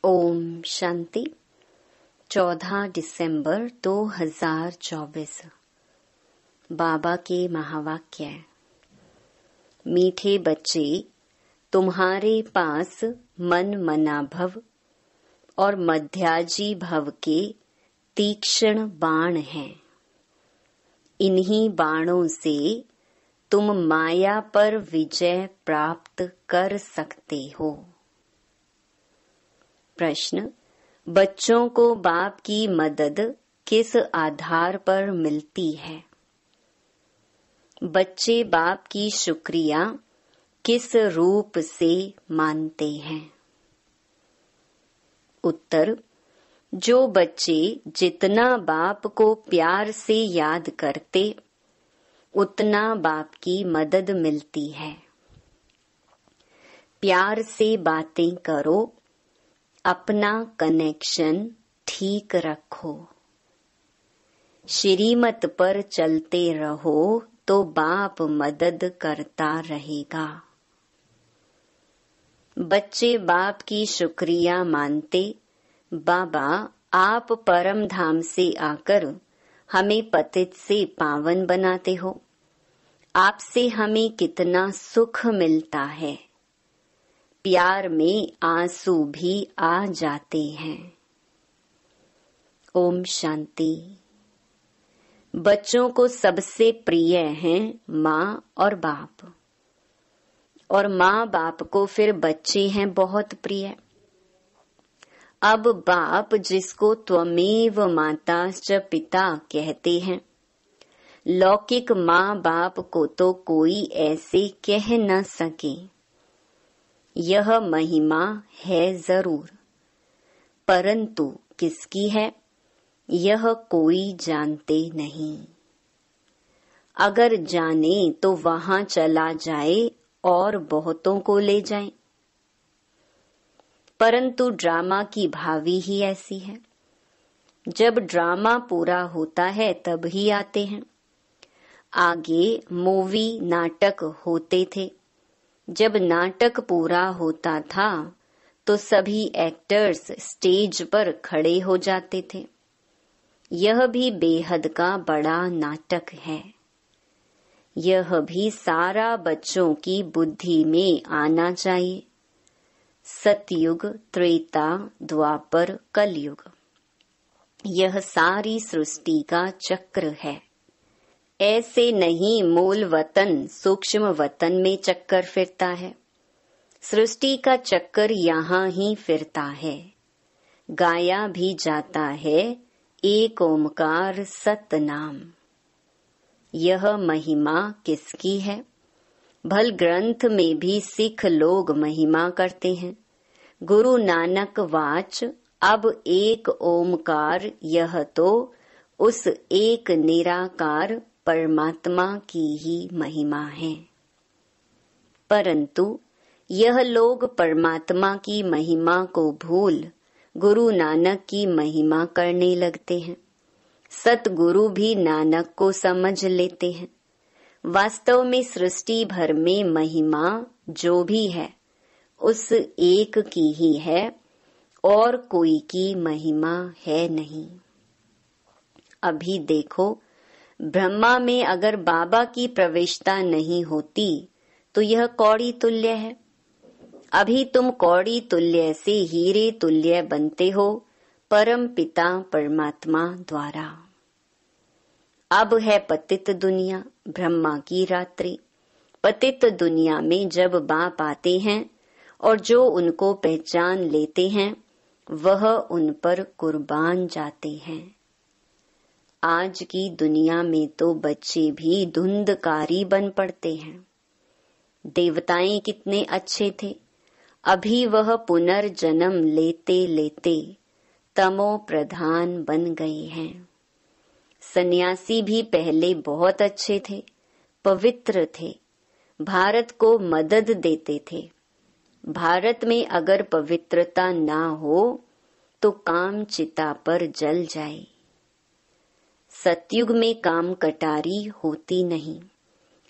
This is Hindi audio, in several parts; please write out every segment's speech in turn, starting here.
ओम शांति। 14 दिसंबर 2024। बाबा के महावाक्य। मीठे बच्चे, तुम्हारे पास मन मना भव और मध्याजी भव के तीक्ष्ण बाण हैं। इन्हीं बाणों से तुम माया पर विजय प्राप्त कर सकते हो। प्रश्न: बच्चों को बाप की मदद किस आधार पर मिलती है? बच्चे बाप की शुक्रिया किस रूप से मानते हैं? उत्तर: जो बच्चे जितना बाप को प्यार से याद करते, उतना बाप की मदद मिलती है। प्यार से बातें करो, अपना कनेक्शन ठीक रखो। श्रीमत पर चलते रहो तो बाप मदद करता रहेगा। बच्चे बाप की शुक्रिया मानते, बाबा आप परम धाम से आकर हमें पतित से पावन बनाते हो। आपसे हमें कितना सुख मिलता है। प्यार में आंसू भी आ जाते हैं। ओम शांति। बच्चों को सबसे प्रिय हैं माँ और बाप, और माँ बाप को फिर बच्चे हैं बहुत प्रिय। अब बाप जिसको त्वमेव माताश्च पिता कहते हैं, लौकिक माँ बाप को तो कोई ऐसे कह न सके। यह महिमा है जरूर, परंतु किसकी है यह कोई जानते नहीं। अगर जाने तो वहां चला जाए और बहुतों को ले जाए। परंतु ड्रामा की भावी ही ऐसी है। जब ड्रामा पूरा होता है तब ही आते हैं। आगे मूवी नाटक होते थे। जब नाटक पूरा होता था तो सभी एक्टर्स स्टेज पर खड़े हो जाते थे। यह भी बेहद का बड़ा नाटक है। यह भी सारा बच्चों की बुद्धि में आना चाहिए। सतयुग, त्रेता, द्वापर, कलयुग, यह सारी सृष्टि का चक्र है। ऐसे नहीं मूल वतन सूक्ष्म वतन में चक्कर फिरता है। सृष्टि का चक्कर यहाँ ही फिरता है। गाया भी जाता है एक ओमकार सतनाम। यह महिमा किसकी है? भल ग्रंथ में भी सिख लोग महिमा करते हैं। गुरु नानक वाच अब एक ओमकार, यह तो उस एक निराकार परमात्मा की ही महिमा है। परंतु यह लोग परमात्मा की महिमा को भूल गुरु नानक की महिमा करने लगते हैं। सतगुरु भी नानक को समझ लेते हैं। वास्तव में सृष्टि भर में महिमा जो भी है उस एक की ही है, और कोई की महिमा है नहीं। अभी देखो, ब्रह्मा में अगर बाबा की प्रवेशता नहीं होती तो यह कौड़ी तुल्य है। अभी तुम कौड़ी तुल्य से हीरे तुल्य बनते हो परम पिता परमात्मा द्वारा। अब है पतित दुनिया, ब्रह्मा की रात्रि। पतित दुनिया में जब बाप आते हैं और जो उनको पहचान लेते हैं वह उन पर कुर्बान जाते हैं। आज की दुनिया में तो बच्चे भी धुंधकारी बन पड़ते हैं। देवताएं कितने अच्छे थे, अभी वह पुनर्जन्म लेते लेते तमो प्रधान बन गए हैं। सन्यासी भी पहले बहुत अच्छे थे, पवित्र थे, भारत को मदद देते थे। भारत में अगर पवित्रता ना हो तो काम चिता पर जल जाए। सतयुग में काम कटारी होती नहीं।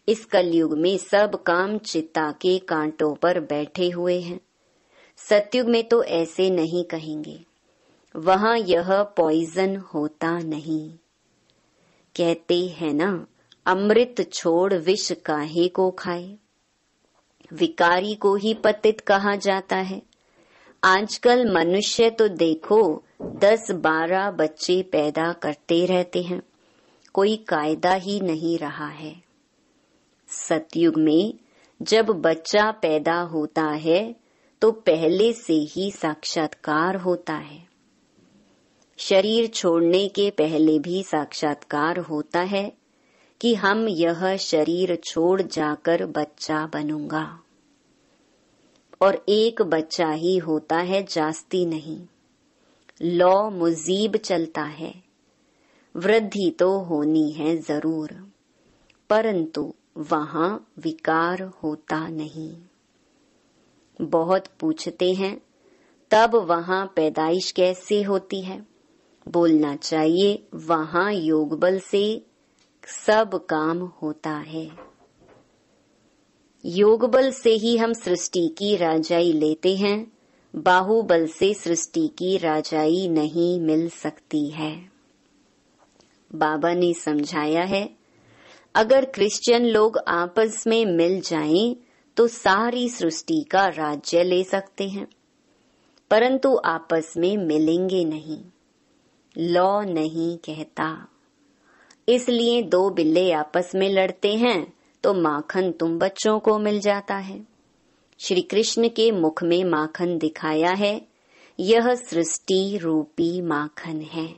इस कलयुग में सब काम चिता के कांटों पर बैठे हुए हैं। सतयुग में तो ऐसे नहीं कहेंगे, वहां यह पॉइजन होता नहीं। कहते हैं ना, अमृत छोड़ विष काहे को खाए। विकारी को ही पतित कहा जाता है। आजकल मनुष्य तो देखो 10-12 बच्चे पैदा करते रहते हैं, कोई कायदा ही नहीं रहा है। सतयुग में जब बच्चा पैदा होता है तो पहले से ही साक्षात्कार होता है। शरीर छोड़ने के पहले भी साक्षात्कार होता है कि हम यह शरीर छोड़ जाकर बच्चा बनूंगा। और एक बच्चा ही होता है, जास्ती नहीं। लौ मुजीब चलता है। वृद्धि तो होनी है जरूर, परंतु वहां विकार होता नहीं। बहुत पूछते हैं, तब वहां पैदाइश कैसे होती है? बोलना चाहिए, वहां योग बल से सब काम होता है। योग बल से ही हम सृष्टि की राजाई लेते हैं, बाहुबल से सृष्टि की राजाई नहीं मिल सकती है। बाबा ने समझाया है, अगर क्रिश्चियन लोग आपस में मिल जाएं तो सारी सृष्टि का राज्य ले सकते हैं, परंतु आपस में मिलेंगे नहीं। लॉ नहीं कहता। इसलिए 2 बिल्ले आपस में लड़ते हैं तो माखन तुम बच्चों को मिल जाता है। श्री कृष्ण के मुख में माखन दिखाया है, यह सृष्टि रूपी माखन है।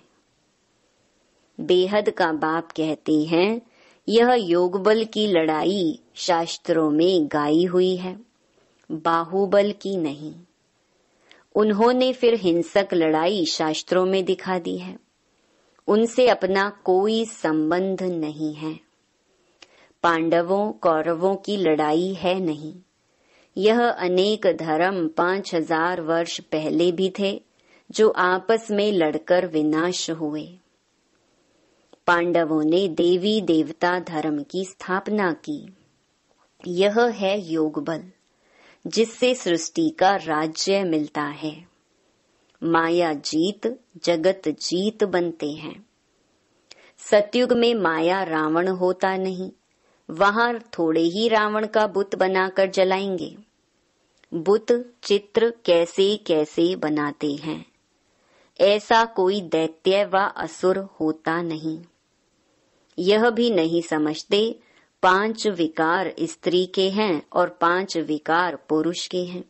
बेहद का बाप कहते हैं, यह योगबल की लड़ाई शास्त्रों में गाई हुई है, बाहुबल की नहीं। उन्होंने फिर हिंसक लड़ाई शास्त्रों में दिखा दी है, उनसे अपना कोई संबंध नहीं है। पांडवों कौरवों की लड़ाई है नहीं। यह अनेक धर्म 5000 वर्ष पहले भी थे, जो आपस में लड़कर विनाश हुए। पांडवों ने देवी देवता धर्म की स्थापना की। यह है योग बल, जिससे सृष्टि का राज्य मिलता है। माया जीत जगत जीत बनते हैं। सतयुग में माया रावण होता नहीं, वहां थोड़े ही रावण का बुत बनाकर जलाएंगे। बुत चित्र कैसे कैसे बनाते हैं, ऐसा कोई दैत्य व असुर होता नहीं। यह भी नहीं समझते 5 विकार स्त्री के हैं और 5 विकार पुरुष के हैं।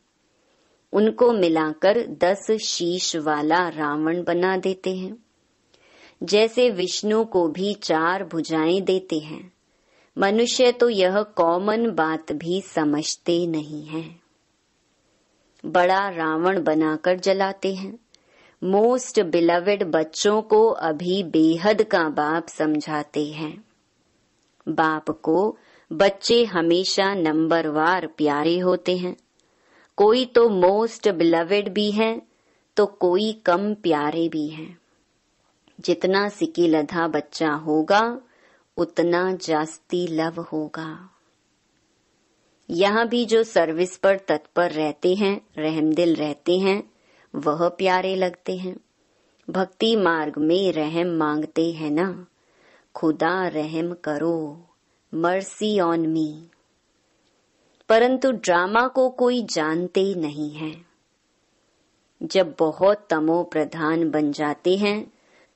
उनको मिलाकर 10 शीश वाला रावण बना देते हैं। जैसे विष्णु को भी 4 भुजाएं देते हैं। मनुष्य तो यह कॉमन बात भी समझते नहीं है। बड़ा रावण बनाकर जलाते हैं। मोस्ट बिलवेड बच्चों को अभी बेहद का बाप समझाते हैं। बाप को बच्चे हमेशा नंबरवार प्यारे होते हैं। कोई तो मोस्ट बिलवेड भी है तो कोई कम प्यारे भी हैं। जितना सिकिलधा बच्चा होगा उतना जास्ती लव होगा। यहाँ भी जो सर्विस पर तत्पर रहते हैं, रहमदिल रहते हैं, वह प्यारे लगते हैं। भक्ति मार्ग में रहम मांगते हैं ना, खुदा रहम करो, मर्सी ऑन मी। परंतु ड्रामा को कोई जानते नहीं है। जब बहुत तमो प्रधान बन जाते हैं,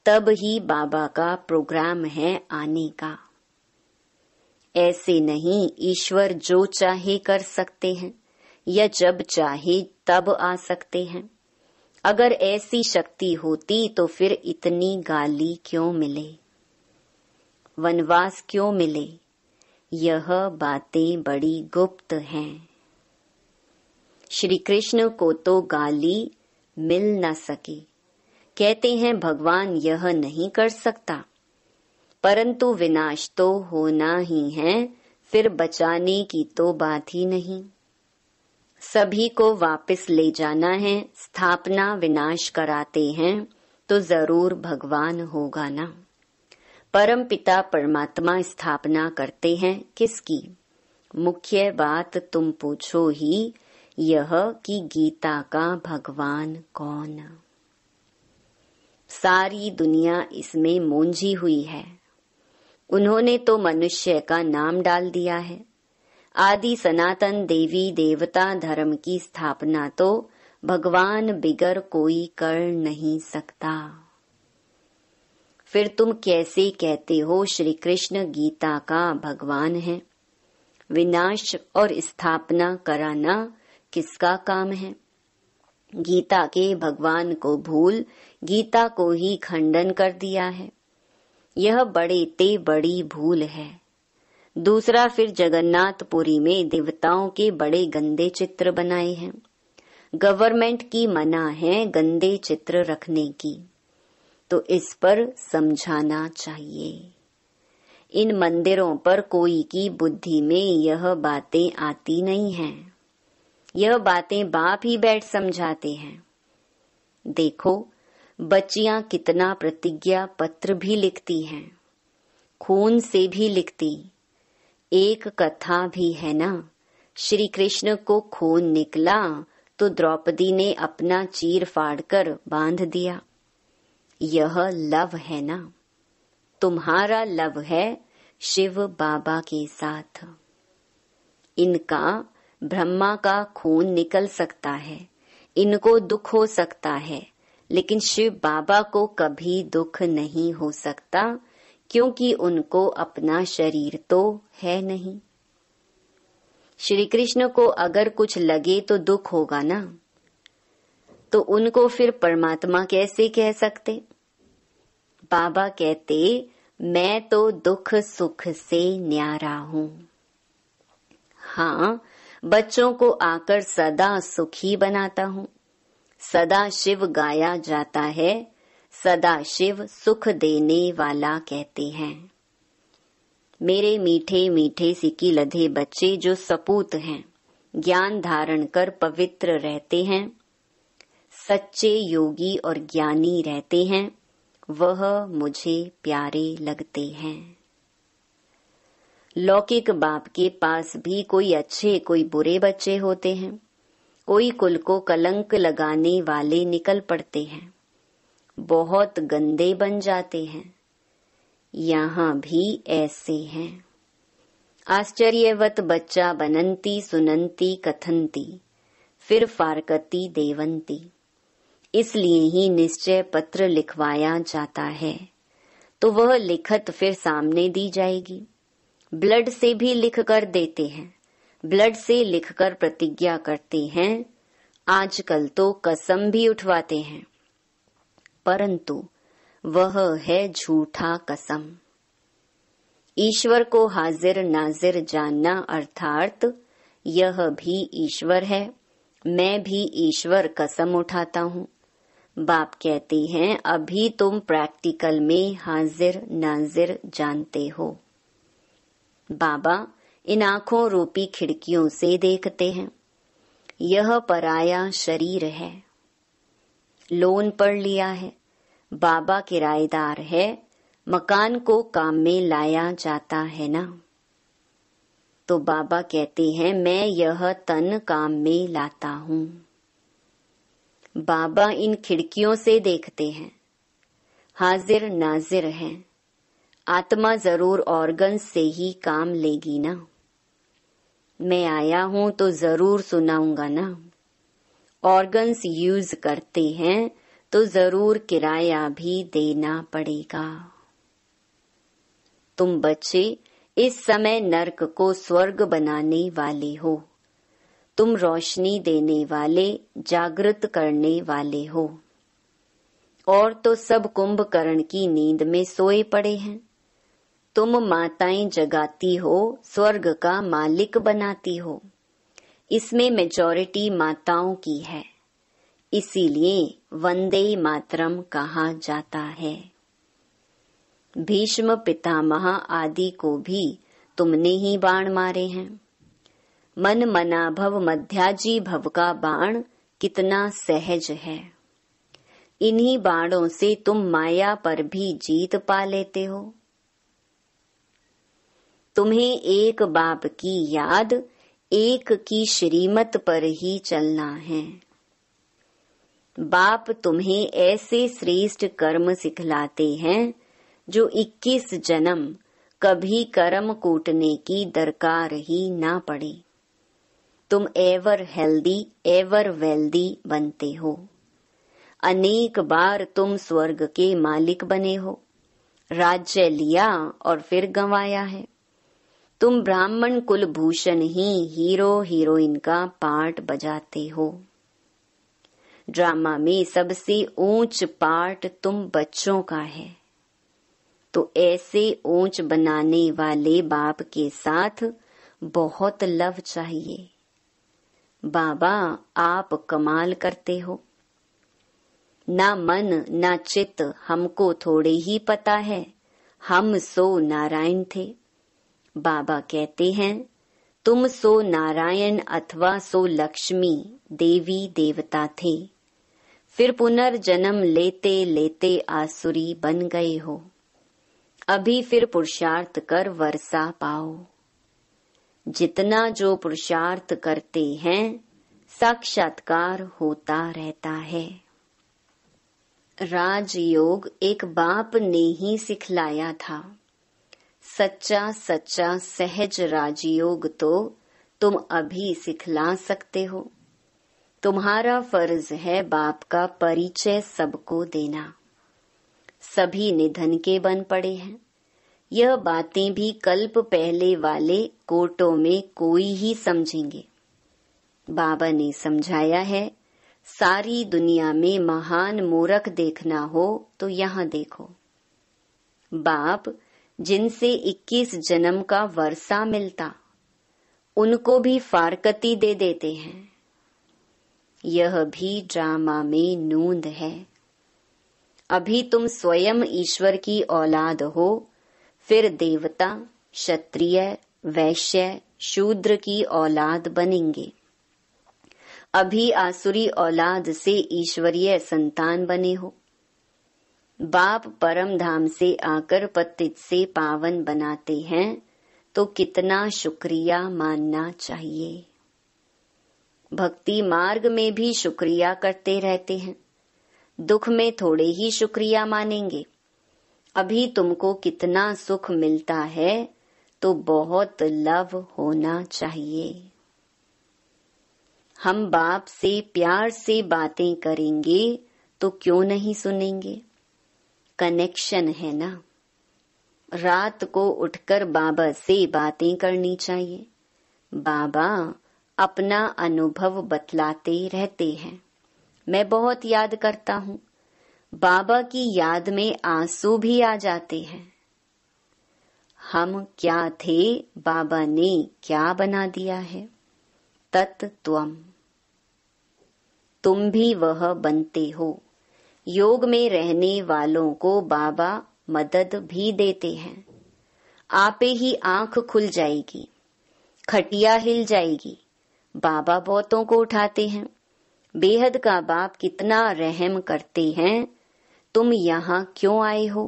तब ही बाबा का प्रोग्राम है आने का। ऐसे नहीं ईश्वर जो चाहे कर सकते हैं या जब चाहे तब आ सकते हैं। अगर ऐसी शक्ति होती तो फिर इतनी गाली क्यों मिले, वनवास क्यों मिले? यह बातें बड़ी गुप्त हैं। श्री कृष्ण को तो गाली मिल न सके। कहते हैं भगवान यह नहीं कर सकता, परंतु विनाश तो होना ही है, फिर बचाने की तो बात ही नहीं। सभी को वापस ले जाना है, स्थापना विनाश कराते हैं तो जरूर भगवान होगा ना। परम पिता परमात्मा स्थापना करते हैं किसकी? मुख्य बात तुम पूछो ही, यह कि गीता का भगवान कौन। सारी दुनिया इसमें मूंझी हुई है। उन्होंने तो मनुष्य का नाम डाल दिया है। आदि सनातन देवी देवता धर्म की स्थापना तो भगवान बिगर कोई कर नहीं सकता। फिर तुम कैसे कहते हो श्री कृष्ण गीता का भगवान है? विनाश और स्थापना कराना किसका काम है? गीता के भगवान को भूल गीता को ही खंडन कर दिया है। यह बड़े ते बड़ी भूल है। दूसरा, फिर जगन्नाथपुरी में देवताओं के बड़े गंदे चित्र बनाए हैं। गवर्नमेंट की मना है गंदे चित्र रखने की, तो इस पर समझाना चाहिए। इन मंदिरों पर कोई की बुद्धि में यह बातें आती नहीं हैं। यह बातें बाप ही बैठ समझाते हैं। देखो, बच्चियां कितना प्रतिज्ञा पत्र भी लिखती हैं, खून से भी लिखती। एक कथा भी है ना, श्री कृष्ण को खून निकला तो द्रौपदी ने अपना चीर फाड़कर बांध दिया। यह लव है ना, तुम्हारा लव है शिव बाबा के साथ। इनका ब्रह्मा का खून निकल सकता है, इनको दुख हो सकता है, लेकिन शिव बाबा को कभी दुख नहीं हो सकता, क्योंकि उनको अपना शरीर तो है नहीं। श्री कृष्ण को अगर कुछ लगे तो दुख होगा ना, तो उनको फिर परमात्मा कैसे कह सकते? बाबा कहते, मैं तो दुख सुख से न्यारा हूँ। हाँ, बच्चों को आकर सदा सुखी बनाता हूँ। सदा शिव गाया जाता है, सदा शिव सुख देने वाला कहते हैं। मेरे मीठे मीठे सिक्की लधे बच्चे जो सपूत हैं, ज्ञान धारण कर पवित्र रहते हैं, सच्चे योगी और ज्ञानी रहते हैं, वह मुझे प्यारे लगते हैं। लौकिक बाप के पास भी कोई अच्छे कोई बुरे बच्चे होते हैं। कोई कुल को कलंक लगाने वाले निकल पड़ते हैं, बहुत गंदे बन जाते हैं। यहाँ भी ऐसे हैं। आश्चर्यवत बच्चा बनंती सुनंती कथंती, फिर फारकती देवंती। इसलिए ही निश्चय पत्र लिखवाया जाता है, तो वह लिखत फिर सामने दी जाएगी। ब्लड से भी लिख कर देते हैं, ब्लड से लिखकर प्रतिज्ञा करते हैं। आजकल तो कसम भी उठवाते हैं, परंतु वह है झूठा कसम। ईश्वर को हाजिर नाजिर जानना अर्थात यह भी ईश्वर है, मैं भी ईश्वर कसम उठाता हूँ। बाप कहते हैं, अभी तुम प्रैक्टिकल में हाजिर नाजिर जानते हो। बाबा इन आँखों रूपी खिड़कियों से देखते हैं। यह पराया शरीर है, लोन पर लिया है, बाबा किराएदार है, मकान को काम में लाया जाता है ना। तो बाबा कहते हैं, मैं यह तन काम में लाता हूँ। बाबा इन खिड़कियों से देखते हैं, हाजिर नाजिर हैं। आत्मा जरूर ऑर्गन से ही काम लेगी ना। मैं आया हूं तो जरूर सुनाऊंगा ना। ऑर्गन्स यूज करते हैं तो जरूर किराया भी देना पड़ेगा। तुम बच्चे इस समय नर्क को स्वर्ग बनाने वाले हो। तुम रोशनी देने वाले, जागृत करने वाले हो। और तो सब कुंभकर्ण की नींद में सोए पड़े हैं। तुम माताएं जगाती हो, स्वर्ग का मालिक बनाती हो। इसमें मेजॉरिटी माताओं की है, इसीलिए वंदे मातरम कहा जाता है। भीष्म पितामह आदि को भी तुमने ही बाण मारे हैं। मन मना भव मध्याजी भव का बाण कितना सहज है। इन्हीं बाणों से तुम माया पर भी जीत पा लेते हो। तुम्हें एक बाप की याद एक की श्रीमत पर ही चलना है। बाप तुम्हें ऐसे श्रेष्ठ कर्म सिखलाते हैं जो 21 जन्म कभी कर्म कूटने की दरकार ही ना पड़े। तुम एवर हेल्दी एवर वेल्दी बनते हो। अनेक बार तुम स्वर्ग के मालिक बने हो, राज्य लिया और फिर गंवाया है। तुम ब्राह्मण कुलभूषण ही हीरो हीरोइन का पार्ट बजाते हो। ड्रामा में सबसे ऊंच पार्ट तुम बच्चों का है। तो ऐसे ऊंच बनाने वाले बाप के साथ बहुत लव चाहिए। बाबा आप कमाल करते हो। ना मन ना चित्त हमको थोड़े ही पता है, हम सो नारायण थे। बाबा कहते हैं तुम सो नारायण अथवा सो लक्ष्मी देवी देवता थे, फिर पुनर्जन्म लेते लेते आसुरी बन गए हो। अभी फिर पुरुषार्थ कर वर्षा पाओ। जितना जो पुरुषार्थ करते हैं साक्षात्कार होता रहता है। राजयोग एक बाप ने ही सिखलाया था। सच्चा सच्चा सहज राजयोग तो तुम अभी सिखला सकते हो। तुम्हारा फर्ज है बाप का परिचय सबको देना। सभी निधन के बन पड़े हैं। यह बातें भी कल्प पहले वाले कोटों में कोई ही समझेंगे। बाबा ने समझाया है, सारी दुनिया में महान मूर्ख देखना हो तो यहाँ देखो। बाप जिनसे 21 जन्म का वर्षा मिलता, उनको भी फारकती दे देते हैं। यह भी ड्रामा में नूंद है। अभी तुम स्वयं ईश्वर की औलाद हो, फिर देवता, क्षत्रिय, वैश्य, शूद्र की औलाद बनेंगे। अभी आसुरी औलाद से ईश्वरीय संतान बने हो। बाप परम धाम से आकर पतित से पावन बनाते हैं तो कितना शुक्रिया मानना चाहिए। भक्ति मार्ग में भी शुक्रिया करते रहते हैं, दुख में थोड़े ही शुक्रिया मानेंगे। अभी तुमको कितना सुख मिलता है तो बहुत लव होना चाहिए। हम बाप से प्यार से बातें करेंगे तो क्यों नहीं सुनेंगे। कनेक्शन है ना। रात को उठकर बाबा से बातें करनी चाहिए। बाबा अपना अनुभव बतलाते रहते हैं। मैं बहुत याद करता हूँ। बाबा की याद में आंसू भी आ जाते हैं। हम क्या थे, बाबा ने क्या बना दिया है। तत्त्वम। तुम भी वह बनते हो। योग में रहने वालों को बाबा मदद भी देते हैं। आपे ही आंख खुल जाएगी, खटिया हिल जाएगी। बाबा बहुतों को उठाते हैं। बेहद का बाप कितना रहम करते हैं। तुम यहाँ क्यों आए हो?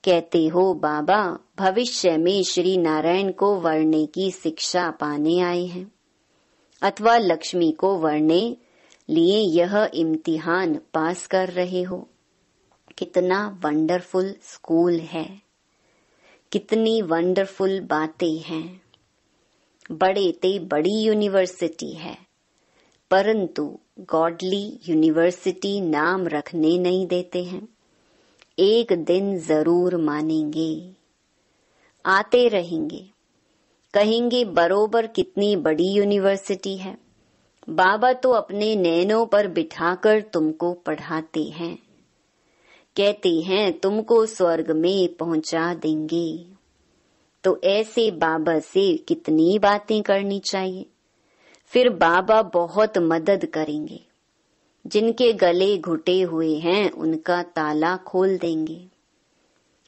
कहते हो बाबा भविष्य में श्री नारायण को वरने की शिक्षा पाने आए हैं, अथवा लक्ष्मी को वरने लिए यह इम्तिहान पास कर रहे हो। कितना वंडरफुल स्कूल है, कितनी वंडरफुल बातें हैं। बड़े ते बड़ी यूनिवर्सिटी है, परंतु गॉडली यूनिवर्सिटी नाम रखने नहीं देते हैं। एक दिन जरूर मानेंगे। आते रहेंगे, कहेंगे बरोबर कितनी बड़ी यूनिवर्सिटी है। बाबा तो अपने नैनों पर बिठाकर तुमको पढ़ाते हैं। कहते हैं तुमको स्वर्ग में पहुंचा देंगे। तो ऐसे बाबा से कितनी बातें करनी चाहिए। फिर बाबा बहुत मदद करेंगे। जिनके गले घुटे हुए हैं उनका ताला खोल देंगे।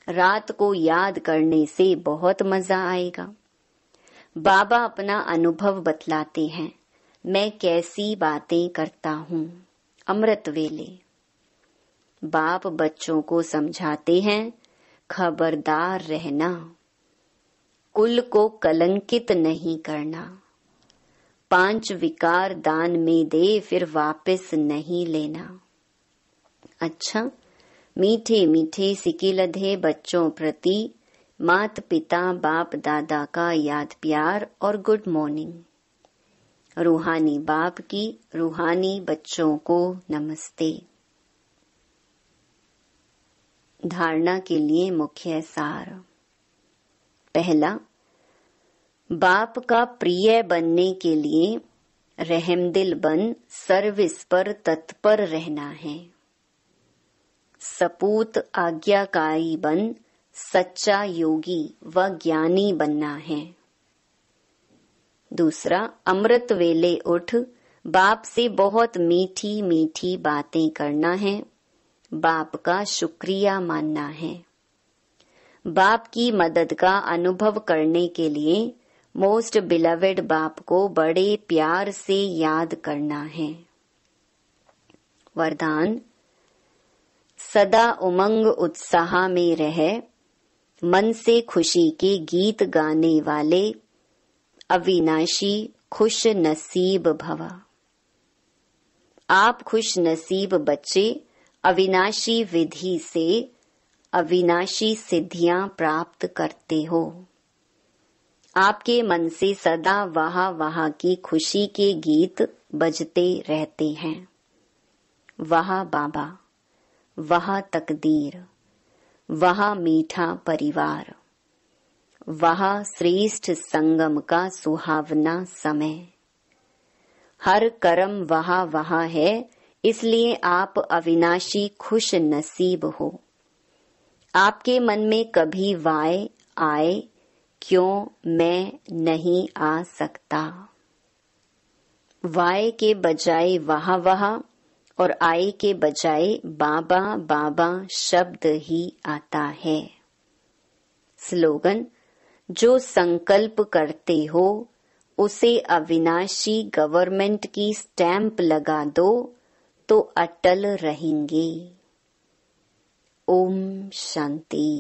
रात को याद करने से बहुत मजा आएगा। बाबा अपना अनुभव बतलाते हैं, मैं कैसी बातें करता हूँ। अमृत वेले बाप बच्चों को समझाते हैं, खबरदार रहना, कुल को कलंकित नहीं करना। 5 विकार दान में दे, फिर वापस नहीं लेना। अच्छा, मीठे मीठे सिक्के लधे बच्चों प्रति मात पिता बाप दादा का याद प्यार और गुड मॉर्निंग। रूहानी बाप की रूहानी बच्चों को नमस्ते। धारणा के लिए मुख्य सार। पहला, बाप का प्रिय बनने के लिए रहमदिल बन सर्विस पर तत्पर रहना है। सपूत आज्ञाकारी बन सच्चा योगी व ज्ञानी बनना है। दूसरा, अमृत वेले उठ बाप से बहुत मीठी मीठी बातें करना है, बाप का शुक्रिया मानना है। बाप की मदद का अनुभव करने के लिए मोस्ट बिलवेड बाप को बड़े प्यार से याद करना है। वरदान, सदा उमंग उत्साह में रहे, मन से खुशी के गीत गाने वाले अविनाशी खुश नसीब भवा। आप खुश नसीब बच्चे अविनाशी विधि से अविनाशी सिद्धियां प्राप्त करते हो। आपके मन से सदा वहा वहा की खुशी के गीत बजते रहते हैं। वहा बाबा, वहा तकदीर, वहा मीठा परिवार, वहा श्रेष्ठ संगम का सुहावना समय। हर कर्म वहा वहा है, इसलिए आप अविनाशी खुश नसीब हो। आपके मन में कभी वाय आए, क्यों मैं नहीं आ सकता। वाय के बजाय वहा वहा और आए के बजाय बाबा बाबा शब्द ही आता है। स्लोगन, जो संकल्प करते हो उसे अविनाशी गवर्नमेंट की स्टैंप लगा दो तो अटल रहेंगे। ओम शांति।